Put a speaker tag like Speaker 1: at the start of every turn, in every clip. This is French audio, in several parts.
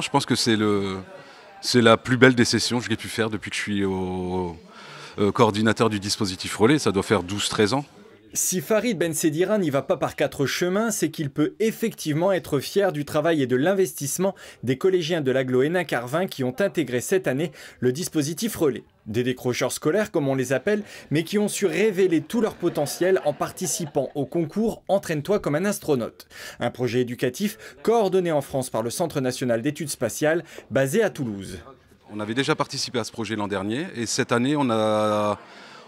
Speaker 1: Je pense que c'est la plus belle des sessions que j'ai pu faire depuis que je suis coordinateur du dispositif relais. Ça doit faire 12-13 ans.
Speaker 2: Si Farid Bensedira n'y va pas par quatre chemins, c'est qu'il peut effectivement être fier du travail et de l'investissement des collégiens de l'agglo Hénin-Carvin qui ont intégré cette année le dispositif relais. Des décrocheurs scolaires comme on les appelle, mais qui ont su révéler tout leur potentiel en participant au concours Entraîne-toi comme un astronaute. Un projet éducatif coordonné en France par le Centre national d'études spatiales basé à Toulouse.
Speaker 1: On avait déjà participé à ce projet l'an dernier et cette année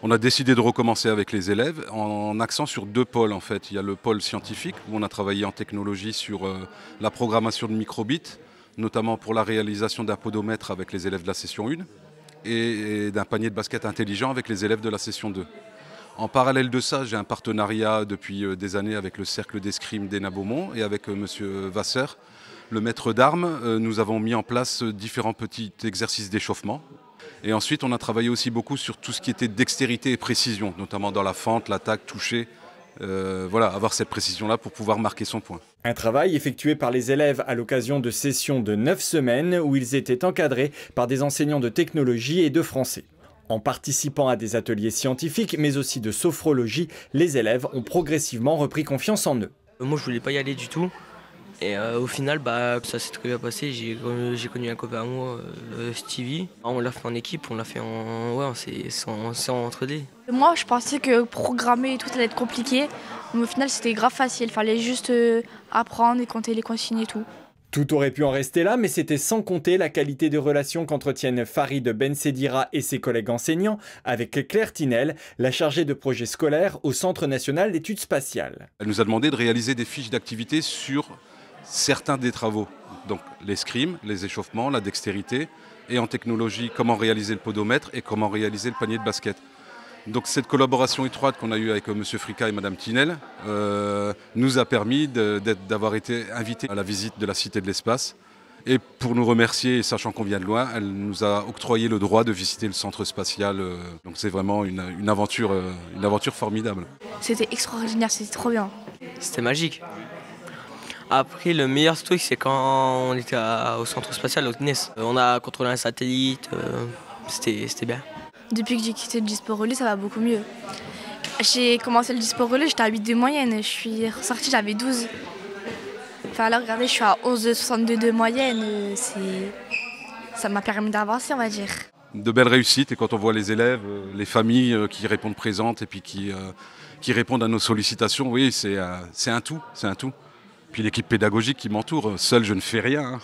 Speaker 1: on a décidé de recommencer avec les élèves en accent sur deux pôles en fait. Il y a le pôle scientifique où on a travaillé en technologie sur la programmation de microbits, notamment pour la réalisation d'un podomètre avec les élèves de la session 1 et d'un panier de basket intelligent avec les élèves de la session 2. En parallèle de ça, j'ai un partenariat depuis des années avec le cercle d'escrime d'Hénin-Beaumont et avec monsieur Vasseur, le maître d'armes. Nous avons mis en place différents petits exercices d'échauffement. Et ensuite, on a travaillé aussi beaucoup sur tout ce qui était dextérité et précision, notamment dans la fente, l'attaque, toucher. Voilà, avoir cette précision-là pour pouvoir marquer son point.
Speaker 2: Un travail effectué par les élèves à l'occasion de sessions de 9 semaines où ils étaient encadrés par des enseignants de technologie et de français. En participant à des ateliers scientifiques, mais aussi de sophrologie, les élèves ont progressivement repris confiance en eux.
Speaker 3: Moi, je voulais pas y aller du tout. Et au final, ça s'est très bien passé. J'ai connu un copain à moi, Stevie. On l'a fait en équipe, on l'a fait c'est en entraîné.
Speaker 4: Moi, je pensais que programmer et tout, ça allait être compliqué. Mais au final, c'était grave facile. Il fallait juste apprendre et compter les consignes et tout.
Speaker 2: Tout aurait pu en rester là, mais c'était sans compter la qualité de relation qu'entretiennent Farid Bensedira et ses collègues enseignants avec Claire Tinel, la chargée de projet scolaire au Centre national d'études spatiales.
Speaker 1: Elle nous a demandé de réaliser des fiches d'activité sur certains des travaux. Donc l'escrime, les échauffements, la dextérité et en technologie, comment réaliser le podomètre et comment réaliser le panier de basket. Donc cette collaboration étroite qu'on a eue avec M. Fricka et Mme Tinel nous a permis d'avoir été invités à la visite de la Cité de l'Espace. Et pour nous remercier, sachant qu'on vient de loin, elle nous a octroyé le droit de visiter le centre spatial. Donc c'est vraiment une aventure formidable.
Speaker 4: C'était extraordinaire, c'était trop bien.
Speaker 3: C'était magique. Après, le meilleur truc, c'est quand on était au centre spatial, au CNES. On a contrôlé un satellite, c'était bien.
Speaker 4: Depuis que j'ai quitté le disport relais, ça va beaucoup mieux. J'ai commencé le disport relais, j'étais à 8 de moyenne. Je suis ressortie, j'avais 12. Enfin là, regardez, je suis à 11,62 de moyenne. Ça m'a permis d'avancer, on va dire.
Speaker 1: De belles réussites, et quand on voit les élèves, les familles qui répondent présentes et puis qui répondent à nos sollicitations, oui, c'est un tout, c'est un tout. Puis l'équipe pédagogique qui m'entoure, seul je ne fais rien.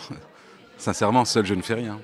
Speaker 1: Sincèrement, seul je ne fais rien.